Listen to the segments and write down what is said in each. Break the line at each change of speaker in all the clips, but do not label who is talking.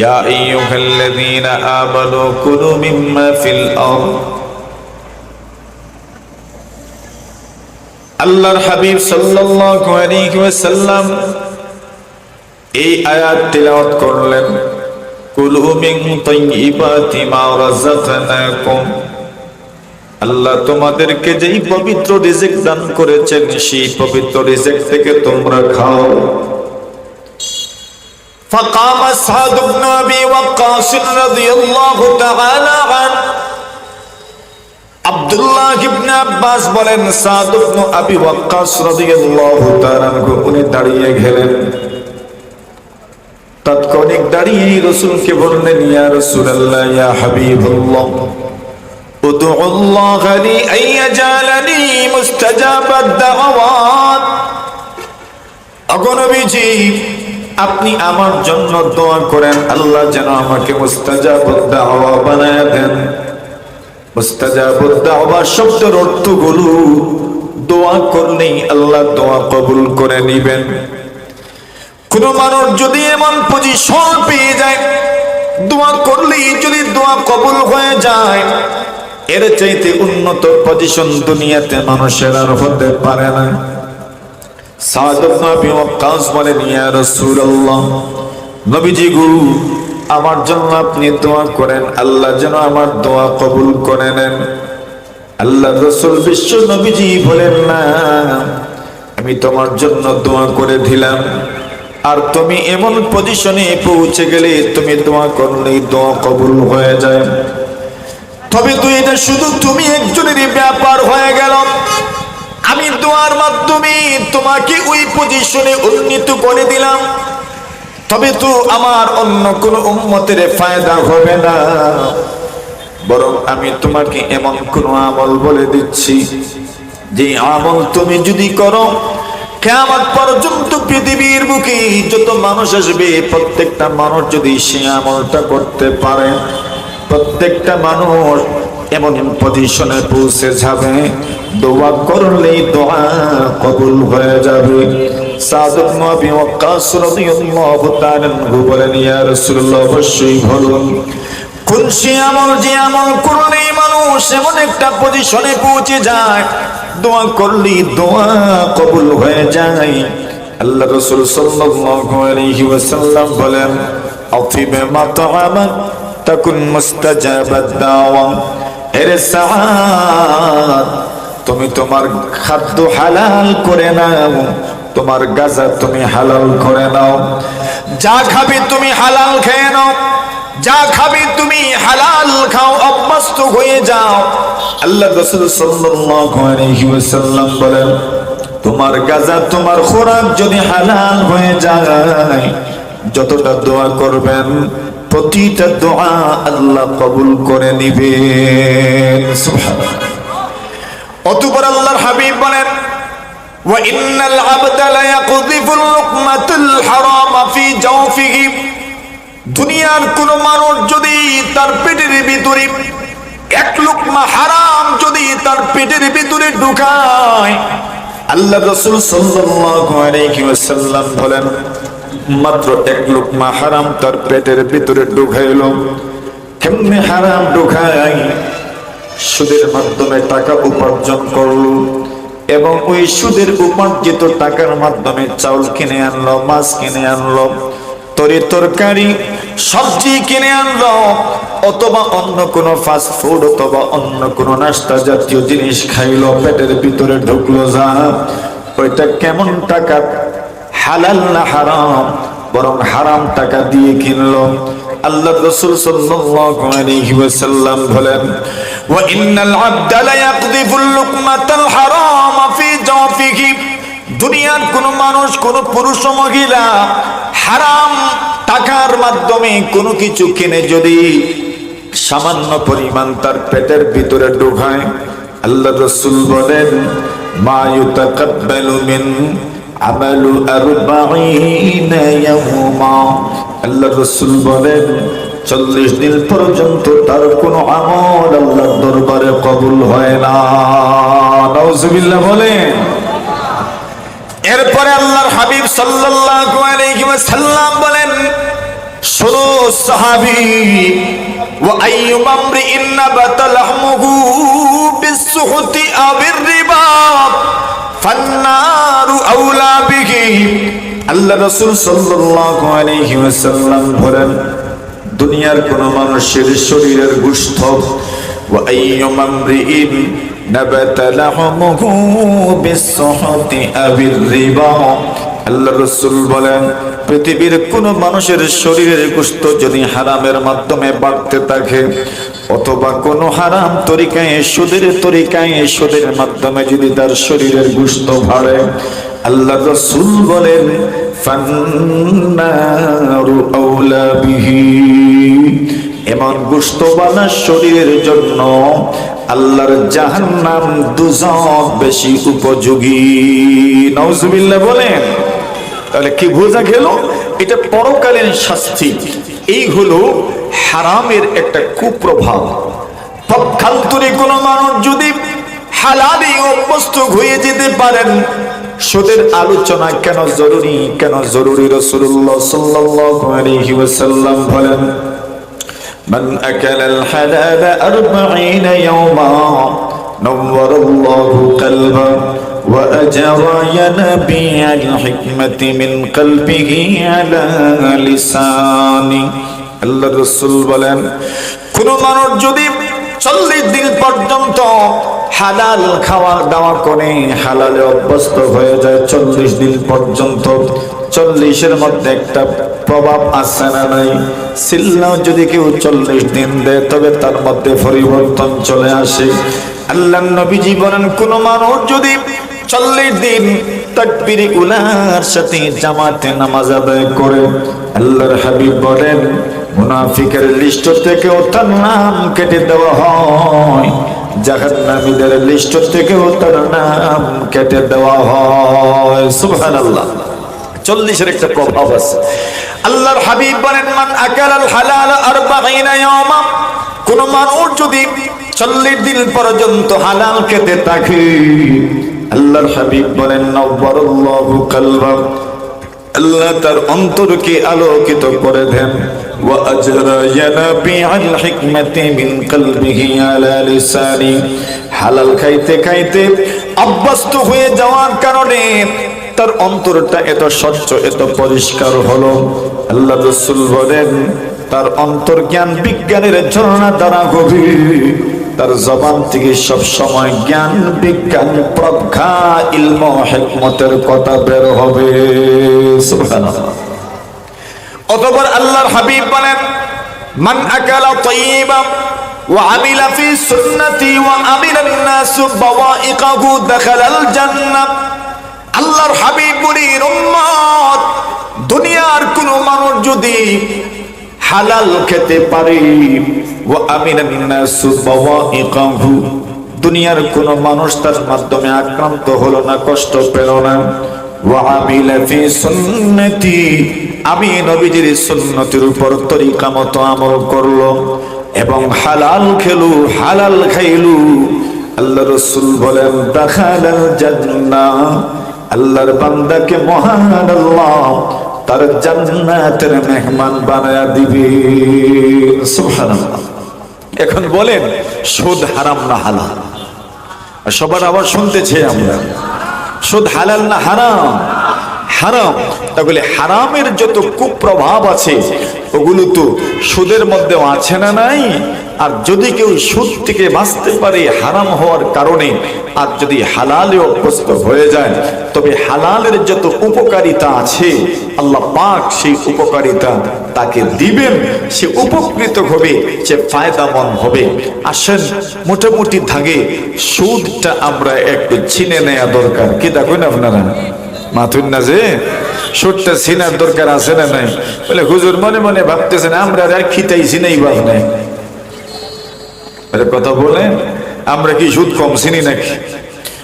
ইয়া আইয়ুহাল্লাযীনা আমানু কুলু মিম্মা ফিল আরদ। আল্লাহর হাবিব সাল্লাল্লাহু আলাইহি ওয়াসাল্লাম এই আয়াত তিলাওয়াত করলেন, কুলু মিন তাইয়্যিবাতি মা রাযাকনাকুম। আল্লাহ তোমাদেরকে যেই পবিত্র রিজিক দান করেছেন সেই পবিত্র রিজিক থেকে তোমরা খাও। فقام سعد بن ابي وقاص رضي الله تعالى عنه। আব্দুল্লাহ ইবনে আব্বাস বলেন, সাদ ইবনে আবি ওয়াক্কাস রাদিয়াল্লাহু তাআলা উনি দাঁড়িয়ে গেলেন। তাৎক্ষণিক দাঁড়িয়ে রাসূলকে বললেন, ইয়া রাসূলুল্লাহ, ইয়া হাবিবাল্লাহ, উদউল্লাহ লি আইয়াজালানি মুস্তাজাবাদ দাওয়াত। ওগো নবীজি, আপনি আমার জন্য দোয়া করেন, আল্লাহ যেন আমাকে মুস্তাজাবাদ দাওয়া বানায় দেন। মুস্তাজাবাদ দাওয়া শব্দের অর্থগুলো দোয়া করলেই আল্লাহ দোয়া কবুল করে নেবেন। কোন মানুষ যদি এমন পজিশন পেয়ে যায়, দোয়া করলেই যদি দোয়া কবুল হয়ে যায়, এর চাইতে উন্নত পজিশন দুনিয়াতে মানুষের আর হতে পারে না। সাদ ইবনে আবি ওয়াক্কাস বলেন, ইয়া রাসূলুল্লাহ, নবীজি গো, আমার জন্য আপনি দোয়া করেন, আল্লাহ যেন আমার দোয়া কবুল করে নেন। আল্লাহ রাসূল বিশ্ব নবীজি বলেন, না, আমি তোমার জন্য দোয়া করে দিলাম, আর তুমি এমন পজিশনে পৌঁছে গেলে তুমি দোয়া করলেই দোয়া কবুল হয়ে যায়। তবে তুই এটা শুধু তুমি একজনেরই ব্যাপার হয়ে গেল, আমি দোয়ার মাধ্যমে তোমাকে ওই পজিশনে উন্নীত করে দিলাম, তবে তো আমার অন্য কোন উম্মতের ফায়দা হবে না। বরং আমি তোমাকে এমন কোন আমল বলে দিচ্ছি, যে আমল তুমি যদি করো, কিয়ামত পর্যন্ত পৃথিবীর বুকে যত মানুষ আসবে, প্রত্যেকটা মানুষ যদি সে আমলটা করতে পারে, প্রত্যেকটা মানুষ এমন পজিশনে পৌঁছে যাবে, দোয়া করলেই দোয়া কবুল হয়ে যাবে। সাদ ইবনে আবি ওয়াক্কাস রাদিয়াল্লাহু তাআলা আনহু বলেন, ইয়া রাসূলুল্লাহ, অবশ্যই বলুন, কোন সে আমল যে আমল করলেই মানুষ এমন একটা পজিশনে পৌঁছে যায়, দোয়া করলেই দোয়া কবুল হয়ে যায়। আল্লাহ রাসূল সাল্লাল্লাহু আলাইহি ওয়াসাল্লাম বলেন, আতিবে মাতআমা তাকুন মুস্তাজাবাদ দাওয়া। এরে সাদ, তুমি তোমার খাদ্য হালাল করে নাও, তোমার গাজা তুমি হালাল করে নাও, যা খাবে তুমি হালাল খেয়ে নাও, যা খাবে তুমি হালাল খাও, অভ্যস্ত হয়ে যাও। আল্লাহ রাসূল সাল্লাল্লাহু আলাইহি ওয়াসাল্লাম বলেন, তোমার গাজা তোমার খোরাক যদি হালাল হয়ে যায়, যতটা দোয়া করবেন প্রতিটা দোয়া আল্লাহ কবুল করে নিবেন। সুবহানাল্লাহ। অতঃপর আল্লাহর হাবিব বলেন, ওয়া ইন্নাল আবদা লা ইয়াকযিফুল লুকমাতুল হারাম ফি জাওফিহি। দুনিয়ার কোন মানুষ যদি তার পেটের ভিতরে এক লুকমা হারাম যদি তার পেটের ভিতরে ঢুকায়, আল্লাহ রাসূল সাল্লাল্লাহু আলাইহি ওয়াসাল্লাম বলেন, মাত্র এক লুকমা হারাম তার পেটের ভিতরে ঢুকাইলো। কেমনে হারাম ঢুকায়? সুদের মাধ্যমে টাকা উপার্জন করলো, এবং ওই সুদের উপার্জিত টাকার মাধ্যমে চাউল কিনে আনলো, মাছ কিনে আনলো, তরকারি সবজি কিনে আনলো, অথবা অন্য কোনো ফাস্ট ফুড অথবা অন্য কোনো নাস্তা জাতীয় জিনিস খাইলো, পেটের ভিতরে ঢুকলো। যা ওইটা কেমন টাকা? হালাল না হারাম? বরং হারাম টাকা দিয়ে কিনলো। আল্লাহ রাসূল সাল্লাল্লাহু আলাইহি ওয়াসাল্লাম বলেন, ওয়া ইন্নাল আবদা লা ইয়াকযিফুল লুকমাতাল হারাম ফি জাওফিহি। দুনিয়ার কোন মানুষ, কোন পুরুষ মহিলা হারাম টাকার মাধ্যমে কোনো কিছু কিনে যদি সামান্য পরিমাণ তার পেটের ভিতরে ঢোকায়, আল্লাহ রাসূল বলেন, মা ইউতাকাব্বালু মিন আমালু 40 ইয়াওমা। আল্লাহ রাসূল বলেন, 40 দিন পর্যন্ত তার কোনো আমল আল্লাহর দরবারে কবুল হয় না। নাউজুবিল্লাহ বলেন। এরপরে আল্লাহর হাবিব সাল্লাল্লাহু আলাইহি ওয়াসাল্লাম বলেন, শোনো সাহাবী ওয়া আইয়ুমা আমরিইন নাবাতা লাহমুহু বিসসুহতি আবির রিবা ফান্নারু আউলা বিহি। আল্লাহ রাসূল সাল্লাল্লাহু আলাইহি ওয়াসাল্লাম বলেন, দুনিয়ার কোন মানুষের শরীরের গোশত ওয়া আইয়ুমা আমরিইন নাবাতা লাহমুহু বিসসুহতি আবির রিবা। আল্লাহ রাসূল বলেন, পৃথিবীর কোন মানুষের শরীরের গোশত যদি হারামের মাধ্যমে বাড়তে থাকে অথবা কোন হারাম তরিকায় সুদের মাধ্যমে যদি তার শরীরের গোশত বাড়ে, আল্লাহ রাসূল বলেন ফান্নারু আউলা বিহি। এমন গোশতওয়ালা শরীরের জন্য আল্লাহর জাহান্নাম দুজক বেশি উপযোগী। নাউজুবিল্লাহ বলেন। তাহলে কি বোঝা গেল? এটা পরকালীন শাস্তি। এই হলো হারামের একটা কুপ্রভাব। পক্ষান্তরে কোন মানুষ যদি হালালে অভ্যস্ত হয়ে যেতে পারেন, সুদের আলোচনা কেন জরুরি রাসূলুল্লাহ সাল্লাল্লাহু আলাইহি ওয়াসাল্লাম বলেন, মান আকালাল হালাল 40 ইয়াওমা নওয়ারাল্লাহু কলবা ওয়া আজরা ইয়ানবিআল হিকমাতি মিন কলবিহি আলা লিসানি। আল্লাহ রাসূল বলেন, কোন মানুষ যদি 40 দিন পর্যন্ত হালাল খাওয়া দাওয়া করে, হালালে অভ্যস্ত হয়ে যায় 40 দিন পর্যন্ত, 40-এর মধ্যে একটা প্রভাব আছে না নাই? সিল্লাও যদি কেউ 40 দিন দেয় তবে তার মধ্যে পরিবর্তন চলে আসে। আল্লাহর নবীজি বলেন, কোন মানুষ যদি 40 দিন তাকবীরে উলার সাথে জামাতে নামাজ আদায় করে, আল্লাহর হাবিব বলেন মুনাফিকের লিস্ট থেকেও তার নাম কেটে দেওয়া হয়, জাহান্নামীদের লিস্ট থেকেও তার নাম কেটে দেওয়া হয়। সুবহানাল্লাহ। 40-এর একটা প্রভাব আছে। আল্লাহর হাবিব বলেন, মান আকালাল হালাল 40 ইয়াওমা, কোন মানুষ যদি 40 দিন পর্যন্ত হালাল খেতে থাকে, আল্লাহর হাবিব বলেন নওয়ারাল্লাহু কলবা, আল্লাহ তার অন্তরকে আলোকিত করে দেন, ওয়া আজরা ইয়ানবিআল হিকমাতি মিন কলবিহি আলা লিসানি। হালাল খাইতে খাইতে অভ্যস্ত হয়ে যাওয়ার কারণে তার অন্তরটা এত স্বচ্ছ, এত পরিষ্কার হলো। আল্লাহ রাসূল বলেন, তার অন্তর জ্ঞান বিজ্ঞানের ঝর্ণা দ্বারা গভীর, তার জবান থেকে সব সময় জ্ঞান বিজ্ঞান প্রজ্ঞা ইলম হিকমতের কথা বের হবে। সুবহানাল্লাহ। অতঃপর আল্লাহর হাবিব বলেন, মান আকালা তাইয়্যিবা ওয়া আমিলা ফি সুন্নতি ওয়া আমিলান নাসু বাওয়াইকাহু দাখালাল জান্নাহ। আল্লাহর হাবিব বলেন, উম্মত, দুনিয়ার কোন মানুষ যদি হালাল খেতে পারে, ওয়া আমিলান নাসু বাওয়াইকাহু, দুনিয়ার কোন মানুষ তার মাধ্যমে আক্রান্ত হলো না, কষ্ট পেল না, ওয়া আমিলা ফি সুন্নতি, আমি নবীজির সুন্নতের উপর তরিকা মতো আমল করলো এবং হালাল খেলু, হালাল খাইলু, আল্লাহ রাসূল বলেন দাখালাল জান্নাহ। আল্লাহর বান্দাকে মহান আল্লাহ তার জান্নাতের মেহমান বানায়া দিবে। সুবহানাল্লাহ। এখন বলেন, সুদ হারাম না হালাল? সবার আবার শুনতেছে আমরা, সুদ হালাল না হারাম? হারাম। তাহলে হারামের যত কুপ্রভাব আছে ওগুলো তো সুদের মধ্যেও আছে না নাই? আর যদি কেউ সুদ থেকে বাঁচতে পারে হারাম হওয়ার কারণে, আর যদি হালালে অভ্যস্ত হয়ে যায়, তবে হালালের যত উপকারিতা আছে আল্লাহ পাক সেই উপকারিতা তাকে দিবেন, সে উপকৃত হবে, সে ফায়দামন হবে। আসেন মোটামুটি ভাগে সুদটা আমরা একটু চিনে নেওয়া দরকার। কি দেখুন আপনারা মাথুন না যে সুদটা চিনার দরকার আছে না নাই? বলে হুজুর মনে মনে ভাবতেছেন আমরা আর খিতাইছি নাই বাপ নাই, কথা বলেন আমরা কি সুদ কম চিনি নাকি?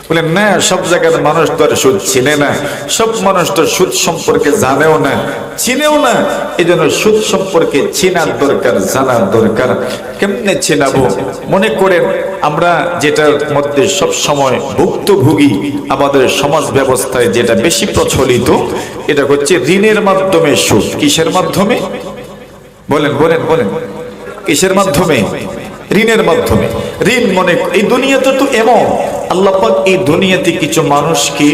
বলেন না, সব জায়গার মানুষ তো আর সুদ চিনে না, সব মানুষ তো সুদ সম্পর্কে জানেও না, চিনেও না। এই জন্য সুদ সম্পর্কে চিনার দরকার, জানার দরকার। কেমনে চিনাবো? মনে করেন আমরা যেটার মধ্যে সব সময় ভুক্তভোগী, আমাদের সমাজ ব্যবস্থায় যেটা বেশি প্রচলিত, এটা হচ্ছে ঋণের মাধ্যমে সুদ। কিসের মাধ্যমে? বলেন বলেন বলেন, কিসের মাধ্যমে? ঋণের মাধ্যমে। ঋণ মনে, এই দুনিয়াতে তো এমন, আল্লাহ পাক এই দুনিয়াতে কিছু মানুষকে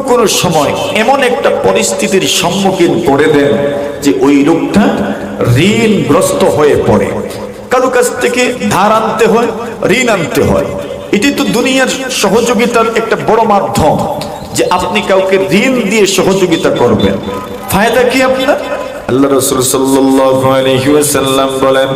কোন সময় এমন একটা পরিস্থিতির সম্মুখীন করে দেন যে ওই লোকটা ঋণগ্রস্ত হয়ে পড়ে, কারো কাছ থেকে ধার আনতে হয়, ঋণ আনতে হয়। এটি তো দুনিয়ার সহযোগিতার একটা বড় মাধ্যম, যে আপনি কাউকে ঋণ দিয়ে সহযোগিতা করবেন। ফায়দা কি আপনার? আল্লাহ রাসূল সাল্লাল্লাহু আলাইহি ওয়াসাল্লাম বলেন,